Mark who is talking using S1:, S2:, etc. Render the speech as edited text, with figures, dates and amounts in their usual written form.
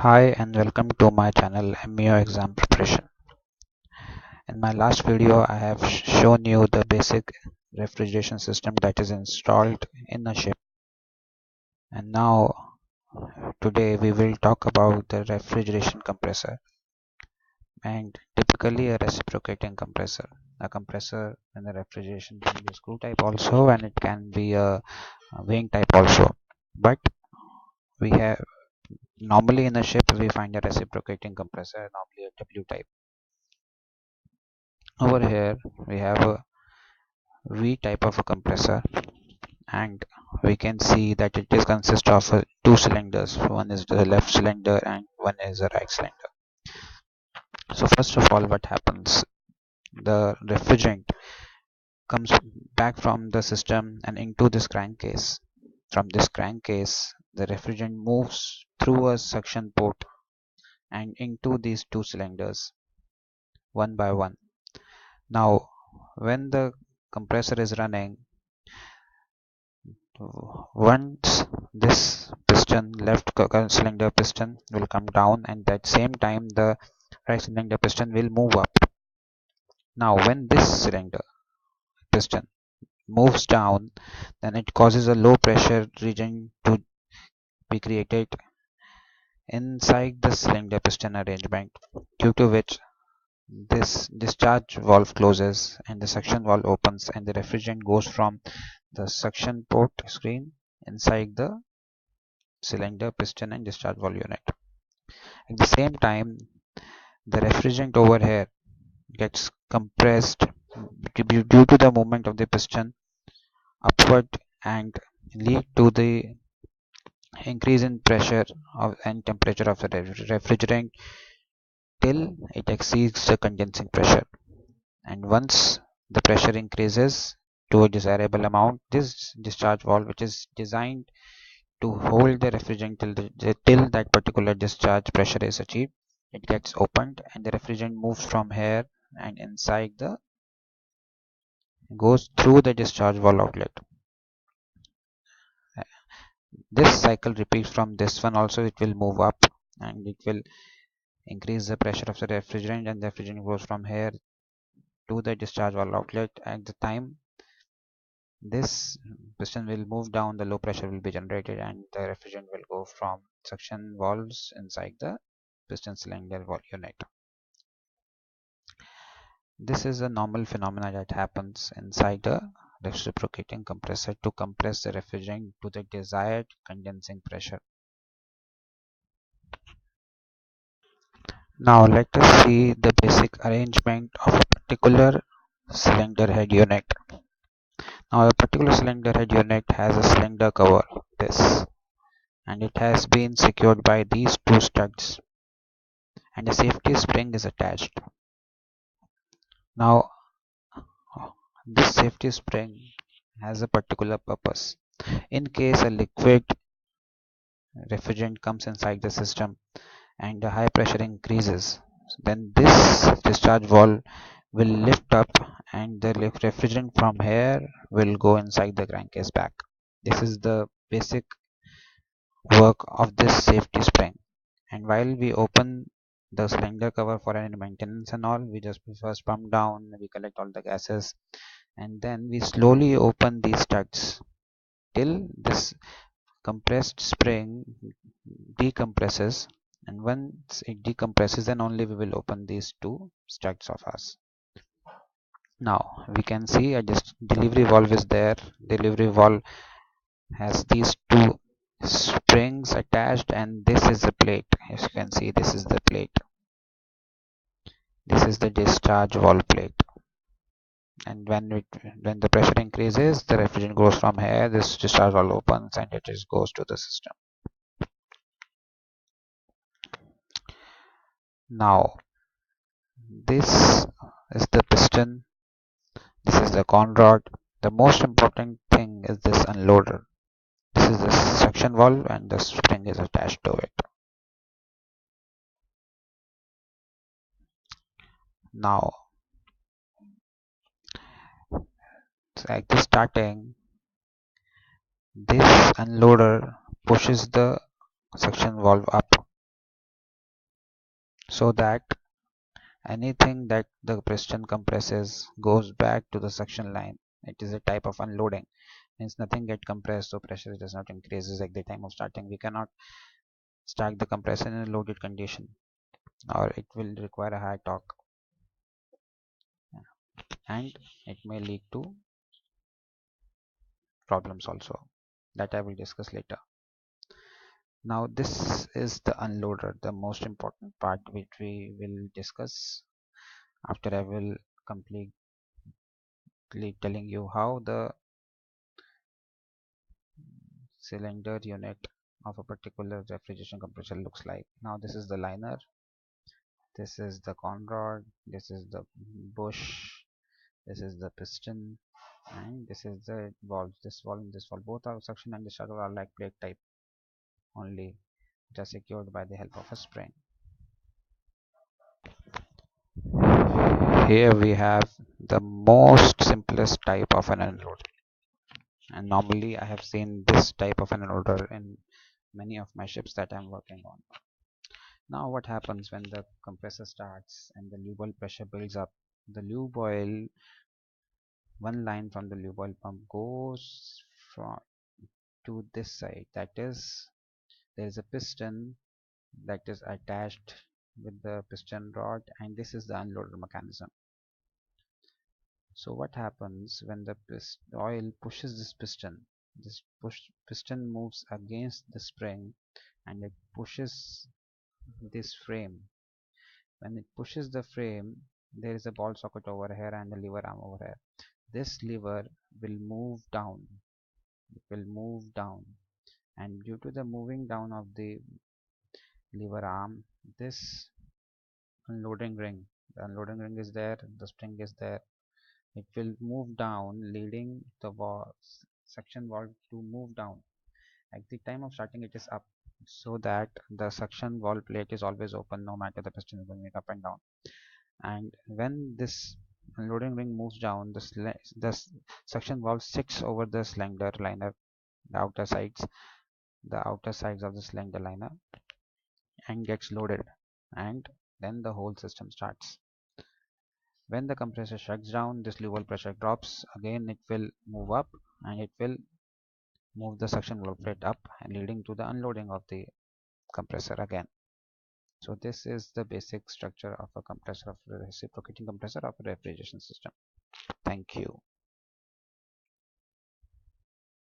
S1: Hi and welcome to my channel MEO exam preparation. In my last video I have shown you the basic refrigeration system that is installed in a ship, and now today we will talk about the refrigeration compressor, and typically a reciprocating compressor. A compressor in the refrigeration can be screw type also, and it can be a wing type also, but we have normally in a ship we find a reciprocating compressor, normally a W type. Over here we have a V type of a compressor, and we can see that it is consist of two cylinders. One is the left cylinder and one is the right cylinder. So first of all, what happens, the refrigerant comes back from the system and into this crankcase. From this crankcase the refrigerant moves through a suction port and into these two cylinders one by one. Now when the compressor is running, once this piston, left cylinder piston, will come down, and at the same time the right cylinder piston will move up. Now when this cylinder piston moves down, then it causes a low pressure region to be created inside the cylinder piston arrangement, due to which this discharge valve closes and the suction valve opens, and the refrigerant goes from the suction port screen inside the cylinder piston and discharge valve unit. At the same time, the refrigerant over here gets compressed due to the movement of the piston upward, and lead to the increase in pressure and temperature of the refrigerant till it exceeds the condensing pressure. And once the pressure increases to a desirable amount, this discharge valve, which is designed to hold the refrigerant till that particular discharge pressure is achieved, it gets opened and the refrigerant moves from here and inside the goes through the discharge valve outlet. This cycle repeats from this one also. It will move up and it will increase the pressure of the refrigerant, and the refrigerant goes from here to the discharge valve outlet. At the time this piston will move down, the low pressure will be generated and the refrigerant will go from suction valves inside the piston cylinder valve unit. This is a normal phenomenon that happens inside a reciprocating compressor to compress the refrigerant to the desired condensing pressure. Now let us see the basic arrangement of a particular cylinder head unit. Now a particular cylinder head unit has a cylinder cover, this, and it has been secured by these two studs, and a safety spring is attached. Now this safety spring has a particular purpose. In case a liquid refrigerant comes inside the system and the high pressure increases, then this discharge valve will lift up and the refrigerant from here will go inside the crankcase back. This is the basic work of this safety spring. And while we open the cylinder cover for any maintenance and all, we just first pump down, we collect all the gases, and then we slowly open these studs till this compressed spring decompresses, and once it decompresses then only we will open these two studs of ours. Now we can see a delivery valve is there. Delivery valve has these two springs attached, and this is the plate. As you can see, this is the plate. This is the discharge valve plate. And when the pressure increases, the refrigerant goes from here, this discharge valve opens and it just goes to the system. Now this is the piston, this is the con rod. The most important thing is this unloader. This is the suction valve and the spring is attached to it. Now at the starting, this unloader pushes the suction valve up, so that anything that the piston compresses goes back to the suction line. It is a type of unloading. Means nothing get compressed, so pressure does not increases at the time of starting. We cannot start the compressor in a loaded condition, or it will require a high torque, and it may lead to problems also, that I will discuss later. Now this is the unloader, the most important part, which we will discuss after I will completely telling you how the cylinder unit of a particular refrigeration compressor looks like. Now this is the liner, this is the con rod, this is the bush, this is the piston, and this is the valve. This valve and this valve, both are suction and discharge are like plate type only. It is secured by the help of a spring. Here we have the most simplest type of an unload, and normally I have seen this type of an unloader in many of my ships that I'm working on. Now what happens when the compressor starts and the lube oil pressure builds up? The lube oil, one line from the lube oil pump goes from to this side, that is, there is a piston that is attached with the piston rod, and this is the unloader mechanism. So what happens when the oil pushes this piston? This piston moves against the spring and it pushes this frame. When it pushes the frame, there is a ball socket over here and a lever arm over here. This lever will move down. It will move down, and due to the moving down of the lever arm, this the unloading ring is there, the spring is there. It will move down, leading the suction valve to move down. At the time of starting, it is up, so that the suction valve plate is always open, no matter the piston is going up and down. And when this unloading ring moves down, the suction valve sits over the cylinder liner, the outer sides of the cylinder liner, and gets loaded, and then the whole system starts. When the compressor shuts down, this level pressure drops. Again, it will move up, and it will move the suction valve plate up, and leading to the unloading of the compressor again. So this is the basic structure of a compressor, of a reciprocating compressor of a refrigeration system. Thank you.